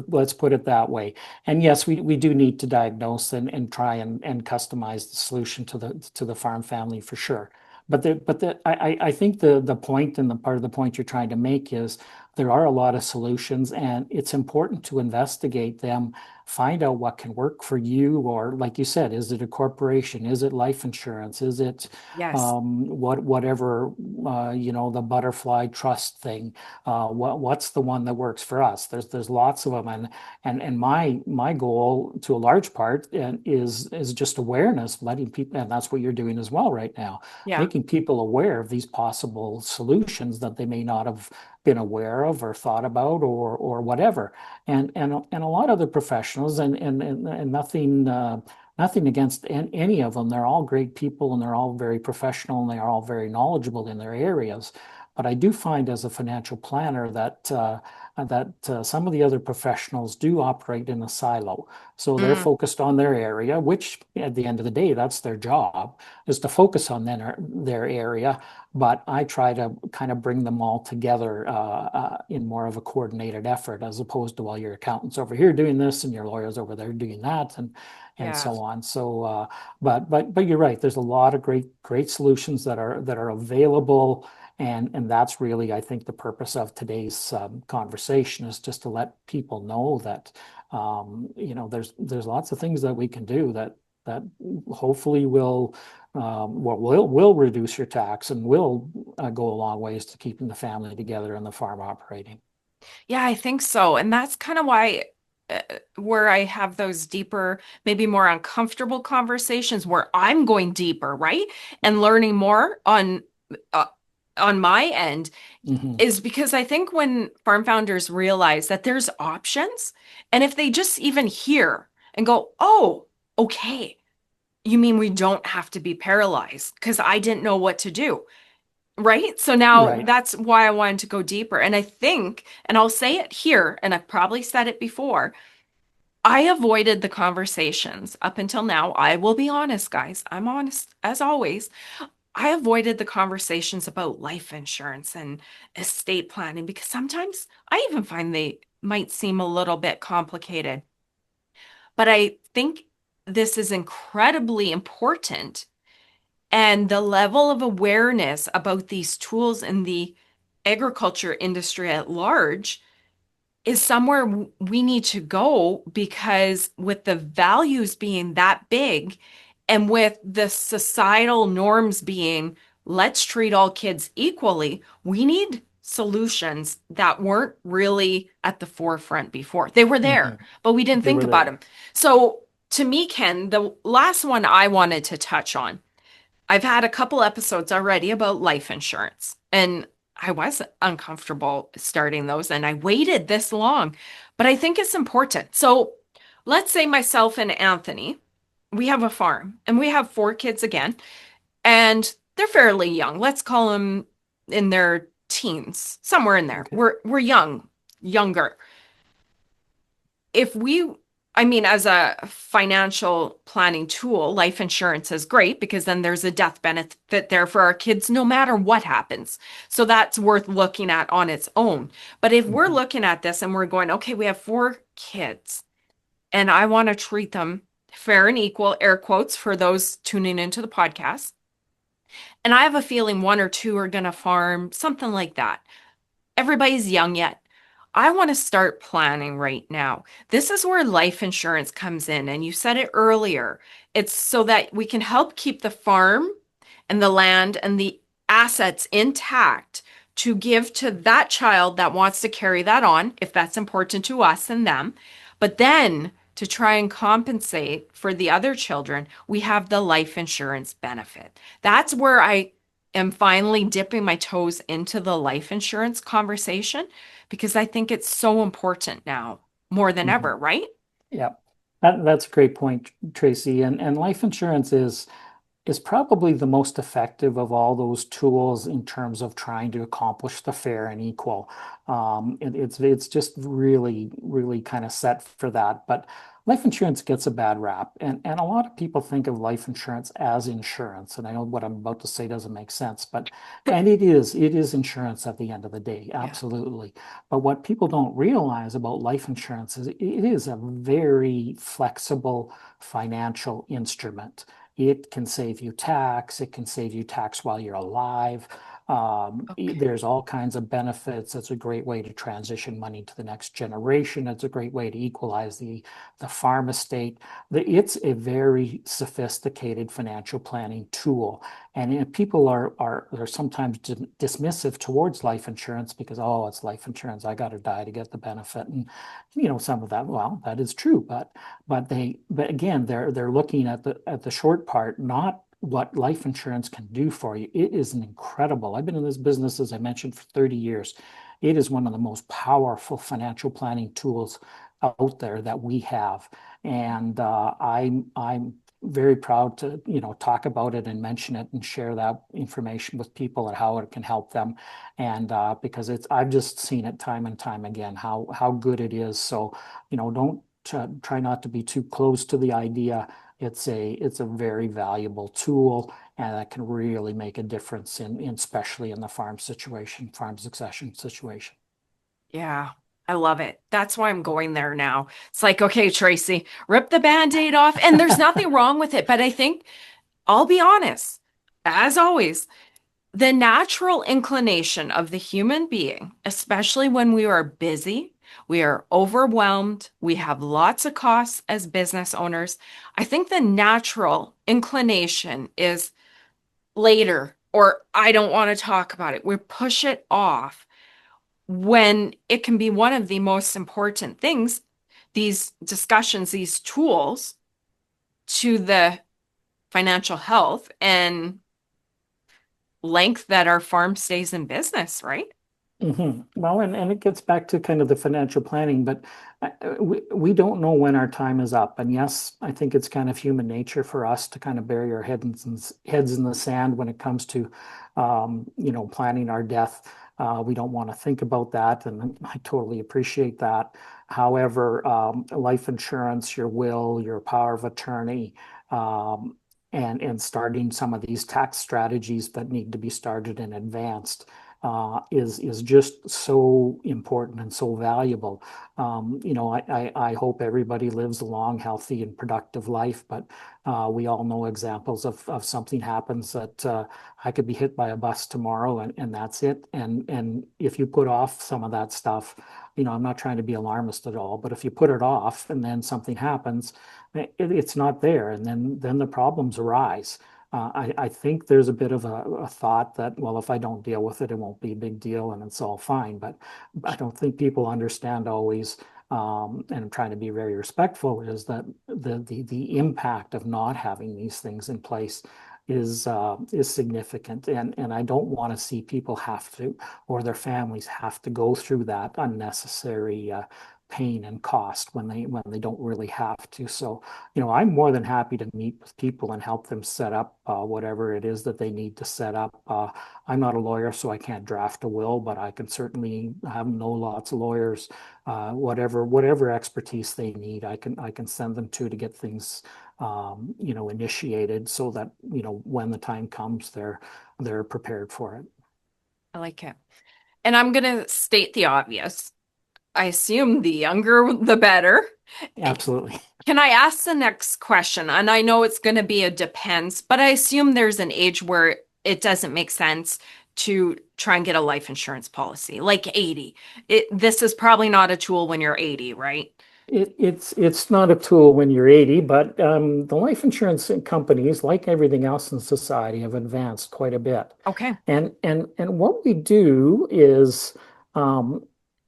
Let's put it that way. And yes, we do need to diagnose and try and customize the solution to the farm family for sure. I think the point, and the part of the point you're trying to make, is there are a lot of solutions, and it's important to investigate them, find out what can work for you, or like you said, is it a corporation? Is it life insurance? Is it Yes. whatever, the butterfly trust thing? What's the one that works for us? There's lots of them, and my goal, to a large part, is just awareness, letting people, and that's what you're doing as well right now, Yeah. making people aware of these possible solutions that they may not have been aware of or thought about, or whatever. And a lot of the professionals, and nothing against any of them. They're all great people, and they're all very professional, and they are all very knowledgeable in their areas. But I do find, as a financial planner, that some of the other professionals do operate in a silo. So they're Mm, focused on their area, which at the end of the day, that's their job, is to focus on their area. But I try to kind of bring them all together in more of a coordinated effort, as opposed to, well, your accountant's over here doing this and your lawyer's over there doing that, and yeah. so on. So, but you're right. There's a lot of great solutions that are available, and that's really, I think, the purpose of today's conversation, is just to let people know that there's lots of things that we can do that hopefully will reduce your tax, and will go a long ways to keeping the family together and the farm operating. Yeah, I think so. And that's kind of why where I have those deeper, maybe more uncomfortable conversations where I'm going deeper, right? And learning more uh, on my end Hmm. is because I think when farm founders realize that there's options, and if they just even hear and go, "Oh, okay. You mean we don't have to be paralyzed because I didn't know what to do." Right? So now Right. that's why I wanted to go deeper. And I think, and I'll say it here, and I've probably said it before, I avoided the conversations up until now. I will be honest, guys. I'm honest as always. I avoided the conversations about life insurance and estate planning because sometimes I even find they might seem a little bit complicated. But I think this is incredibly important. And the level of awareness about these tools in the agriculture industry at large is somewhere we need to go, because with the values being that big and with the societal norms being let's treat all kids equally, we need solutions that weren't really at the forefront before. They were there, Mhm. but we didn't They think were about there. them. So to me, Ken, the last one I wanted to touch on, I've had a couple episodes already about life insurance, and I was uncomfortable starting those, and I waited this long, but I think it's important. So let's say myself and Anthony, we have a farm and we have four kids again, and they're fairly young. Let's call them in their teens, somewhere in there. Okay. We're younger. If we, I mean, as a financial planning tool, life insurance is great because then there's a death benefit there for our kids no matter what happens. So that's worth looking at on its own. But if we're Mhm. looking at this and we're going, okay, we have four kids and I want to treat them fair and equal, air quotes for those tuning into the podcast. And I have a feeling one or two are going to farm, something like that. Everybody's young yet. I want to start planning right now. This is where life insurance comes in. And you said it earlier. It's so that we can help keep the farm and the land and the assets intact to give to that child that wants to carry that on, if that's important to us and them. But then to try and compensate for the other children, we have the life insurance benefit. That's where I am finally dipping my toes into the life insurance conversation because I think it's so important now more than Mhm. ever, right? Yeah, that's a great point, Tracy. And life insurance is probably the most effective of all those tools in terms of trying to accomplish the fair and equal. It's just really kind of set for that. But life insurance gets a bad rap, and a lot of people think of life insurance as insurance. And I know what I'm about to say doesn't make sense, but and it is insurance at the end of the day, Yeah. absolutely. But what people don't realize about life insurance is it is a very flexible financial instrument. It can save you tax. It can save you tax while you're alive. Okay. There's all kinds of benefits. It's a great way to transition money to the next generation. It's a great way to equalize the farm estate. It's a very sophisticated financial planning tool. And people are sometimes dismissive towards life insurance because, oh, it's life insurance. I got to die to get the benefit. And, some of that, well, that is true. But again, they're looking at the short part, not what life insurance can do for you. It is an incredible. I've been in this business, as I mentioned, for 30 years. It is one of the most powerful financial planning tools out there that we have. And I'm very proud to, talk about it and mention it and share that information with people and how it can help them. And because I've just seen it time and time again, how good it is. So, don't try not to be too close to the idea. It's a very valuable tool, and that can really make a difference especially in the farm succession situation. Yeah, I love it. That's why I'm going there now. It's like, okay, Tracy, rip the band-aid off. And there's nothing wrong with it. But I think, I'll be honest, as always, the natural inclination of the human being, especially when we are busy, we are overwhelmed, we have lots of costs as business owners. I think the natural inclination is later, or I don't want to talk about it. We push it off when it can be one of the most important things, these discussions, these tools to the financial health and length that our farm stays in business, right? Well, and it gets back to kind of the financial planning, but we don't know when our time is up. And yes, I think it's kind of human nature for us to kind of bury our heads in the sand when it comes to, planning our death. We don't want to think about that, and I totally appreciate that. However, life insurance, your will, your power of attorney, and starting some of these tax strategies that need to be started and advanced is just so important and so valuable. I hope everybody lives a long, healthy, and productive life, but we all know examples of something happens that I could be hit by a bus tomorrow and that's it. And if you put off some of that stuff, I'm not trying to be alarmist at all, but if you put it off and then something happens, it's not there, and then the problems arise. I think there's a bit of a thought that, well, if I don't deal with it, it won't be a big deal and it's all fine. But I don't think people understand always, and I'm trying to be very respectful, is that the impact of not having these things in place is significant, and I don't want to see people have to, or their families have to go through that unnecessary pain and cost when they don't really have to. So, I'm more than happy to meet with people and help them set up whatever it is that they need to set up. I'm not a lawyer, so I can't draft a will, but I can certainly know lots of lawyers. Whatever expertise they need, I can send them to get things initiated so that when the time comes, they're prepared for it. I like it. And I'm going to state the obvious. I assume the younger, the better. Absolutely. Can I ask the next question? And I know it's going to be a depends, but I assume there's an age where it doesn't make sense to try and get a life insurance policy, like 80. This is probably not a tool when you're 80, right? It's not a tool when you're 80, but the life insurance companies, like everything else in society, have advanced quite a bit. Okay. And what we do is,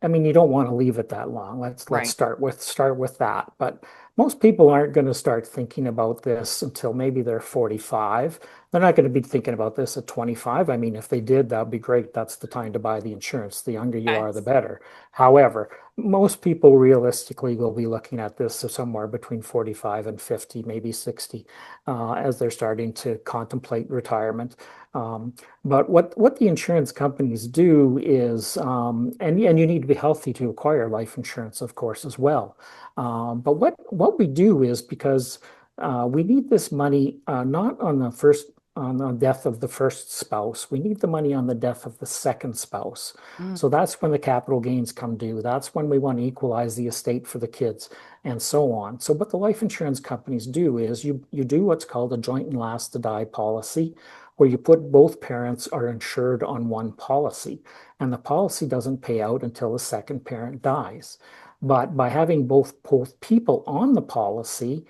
I mean, you don't want to leave it that long. Let's Right. start with that. But most people aren't going to start thinking about this until maybe they're 45. They're not going to be thinking about this at 25. I mean, if they did, that would be great. That's the time to buy the insurance. The younger you are, the Yes. better. However, most people realistically will be looking at this somewhere between 45 and 50, maybe 60, as they're starting to contemplate retirement. Um, but what the insurance companies do is, and you need to be healthy to acquire life insurance, of course, as well. But what we do is, because we need this money not on the death of the first spouse. We need the money on the death of the second spouse. Mm. So that's when the capital gains come due. That's when we want to equalize the estate for the kids and so on. So what the life insurance companies do is you do what's called a joint and last to die policy, where you put both parents are insured on one policy, and the policy doesn't pay out until the second parent dies. But by having both people on the policy,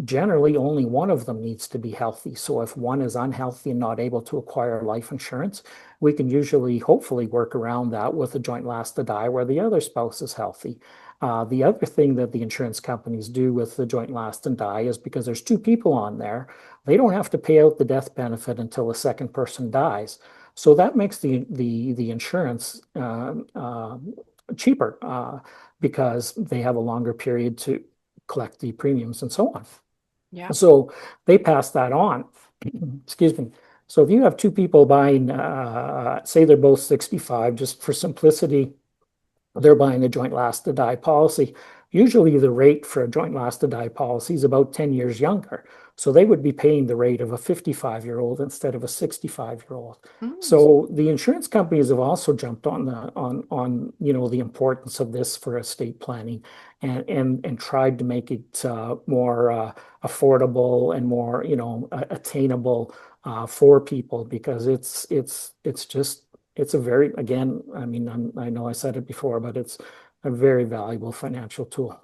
generally only one of them needs to be healthy. So if one is unhealthy and not able to acquire life insurance, we can usually, hopefully, work around that with a joint last to die where the other spouse is healthy. The other thing that the insurance companies do with the joint last and die is, because there's two people on there, they don't have to pay out the death benefit until the second person dies. So that makes the insurance cheaper, because they have a longer period to collect the premiums and so on. Yeah. So they pass that on. Excuse me. So if you have two people buying, say they're both 65, just for simplicity, they're buying a joint last to die policy. Usually the rate for a joint last to die policy is about 10 years younger. So they would be paying the rate of a 55-year-old instead of a 65-year-old. Mm. So the insurance companies have also jumped on the importance of this for estate planning, and tried to make it more affordable and more attainable for people, because it's a very, again, I mean, I know I said it before, but it's a very valuable financial tool.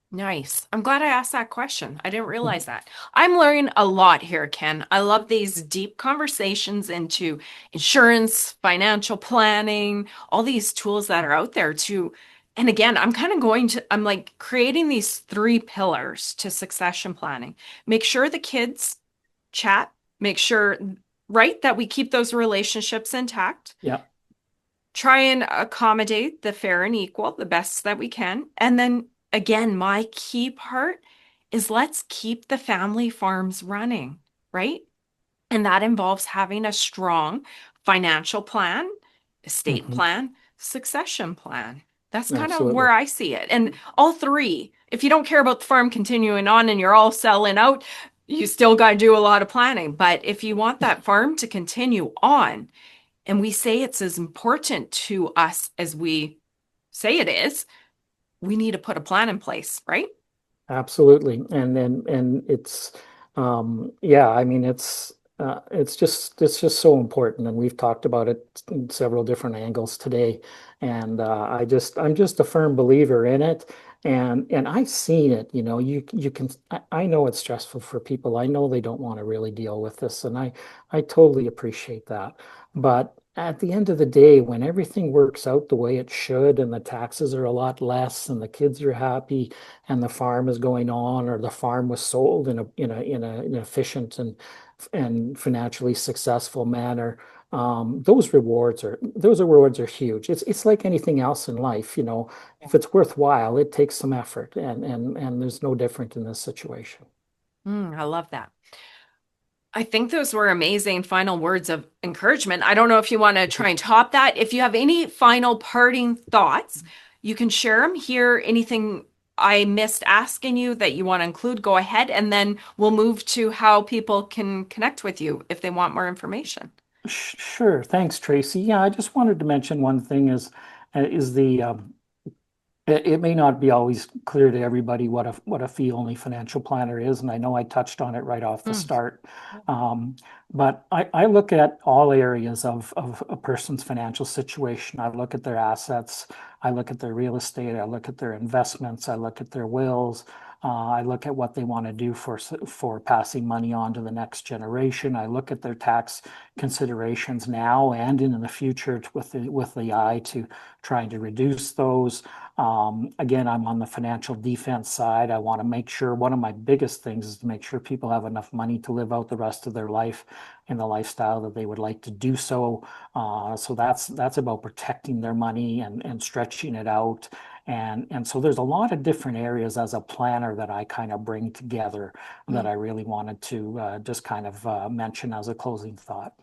Nice. I'm glad I asked that question. I didn't realize that. I'm learning a lot here, Ken. I love these deep conversations into insurance, financial planning, all these tools that are out there too. And again, I'm like creating these three pillars to succession planning. Make sure the kids chat, make sure, right, that we keep those relationships intact. Yeah. Try and accommodate the fair and equal the best that we can. And then again, my key part is let's keep the family farms running, right? And that involves having a strong financial plan, estate Mhm. plan, succession plan. That's kind of Absolutely. where I see it. And all three, if you don't care about the farm continuing on and you're all selling out, You still got to do a lot of planning. But if you want that farm to continue on, and we say it's as important to us as we say it is, we need to put a plan in place, right? Absolutely. And it's yeah, I mean it's just so important, and we've talked about it in several different angles today. And I'm just a firm believer in it. And I've seen it, you can I know it's stressful for people. I know they don't want to really deal with this, and I totally appreciate that. But at the end of the day, when everything works out the way it should, and the taxes are a lot less, and the kids are happy, and the farm is going on, or the farm was sold in an efficient and financially successful manner, those rewards are huge. It's like anything else in life, if it's worthwhile, it takes some effort, and there's no different in this situation. I love that. I think those were amazing final words of encouragement. I don't know if you want to try and top that. If you have any final parting thoughts, you can share them here. Anything I missed asking you that you want to include, go ahead, and then we'll move to how people can connect with you if they want more information. Sure. Thanks, Tracy. Yeah, I just wanted to mention one thing is the it may not be always clear to everybody what a fee-only financial planner is, and I know I touched on it right off the Mm. start. Um, but I look at all areas of a person's financial situation. I look at their assets, I look at their real estate, I look at their investments, I look at their wills, I look at what they want to do for passing money on to the next generation. I look at their tax considerations now and in the future with the eye to trying to reduce those. Again, I'm on the financial defense side. I want to make sure one of my biggest things is to make sure people have enough money to live out the rest of their life in the lifestyle that they would like to do so. So that's about protecting their money and stretching it out. And so there's a lot of different areas as a planner that I kind of bring together that Mm. I really wanted to just kind of mention as a closing thought.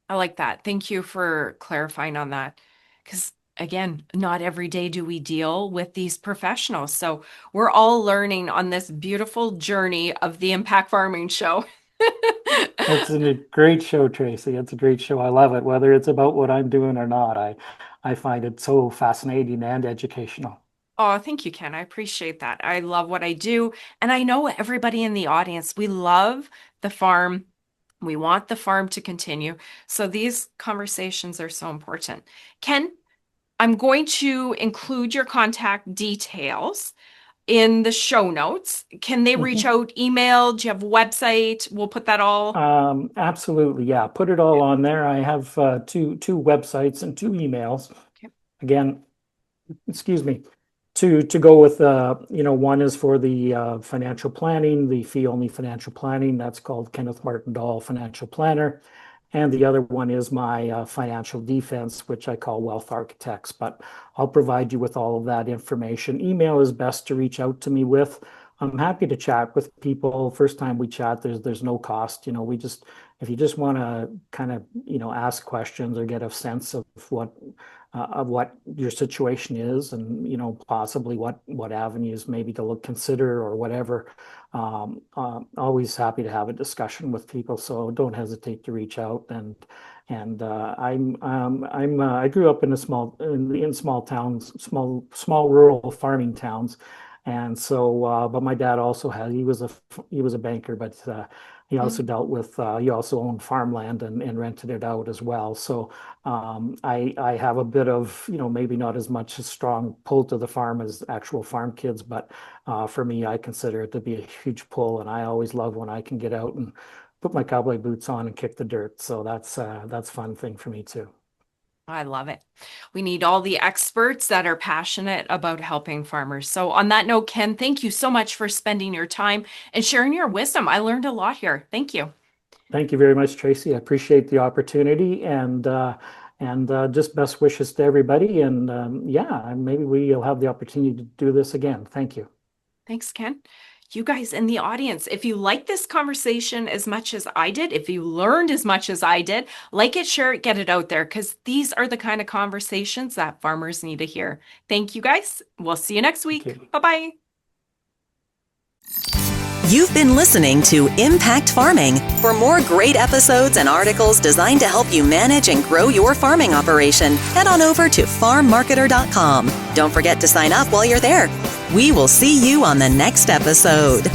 I like that. Thank you for clarifying on that. Because again, not every day do we deal with these professionals. So we're all learning on this beautiful journey of the Impact Farming Show. It's a great show, Tracy. It's a great show. I love it, whether it's about what I'm doing or not. I find it so fascinating and educational. Oh, thank you, Ken. I appreciate that. I love what I do. And I know everybody in the audience, we love the farm. We want the farm to continue. So these conversations are so important. Ken, I'm going to include your contact details in the show notes. Can they reach Mhm. out, email? Do you have a website? We'll put that all. Absolutely, yeah. Put it all on there. I have two websites and two emails. Okay. Again, excuse me. To go with one is for the financial planning, the fee only financial planning. That's called Kenneth Martin Dahl Financial Planner. And the other one is my financial defense, which I call Wealth Architects. But I'll provide you with all of that information. Email is best to reach out to me with. I'm happy to chat with people. First time we chat, there's no cost. We just, if you just want to kind of ask questions or get a sense of what your situation is, and possibly what avenues maybe to consider or whatever. Always happy to have a discussion with people, so don't hesitate to reach out. I grew up in small towns, small rural farming towns, and so but my dad also he was a banker, but he also Mm. dealt with he also owned farmland and rented it out as well. So I have a bit of, maybe not as much a strong pull to the farm as actual farm kids, but for me, I consider it to be a huge pull, and I always love when I can get out and put my cowboy boots on and kick the dirt. So that's a fun thing for me too. I love it. We need all the experts that are passionate about helping farmers. So, on that note, Ken, thank you so much for spending your time and sharing your wisdom. I learned a lot here. Thank you. Thank you very much, Tracy. I appreciate the opportunity, and just best wishes to everybody. And yeah, maybe we'll have the opportunity to do this again. Thank you. Thanks, Ken. You guys in the audience, if you like this conversation as much as I did, if you learned as much as I did, like it, share it, get it out there, because these are the kind of conversations that farmers need to hear. Thank you, guys. We'll see you next Thank week. you. Bye bye. You've been listening to Impact Farming. For more great episodes and articles designed to help you manage and grow your farming operation, head on over to farmmarketer.com. Don't forget to sign up while you're there. We will see you on the next episode.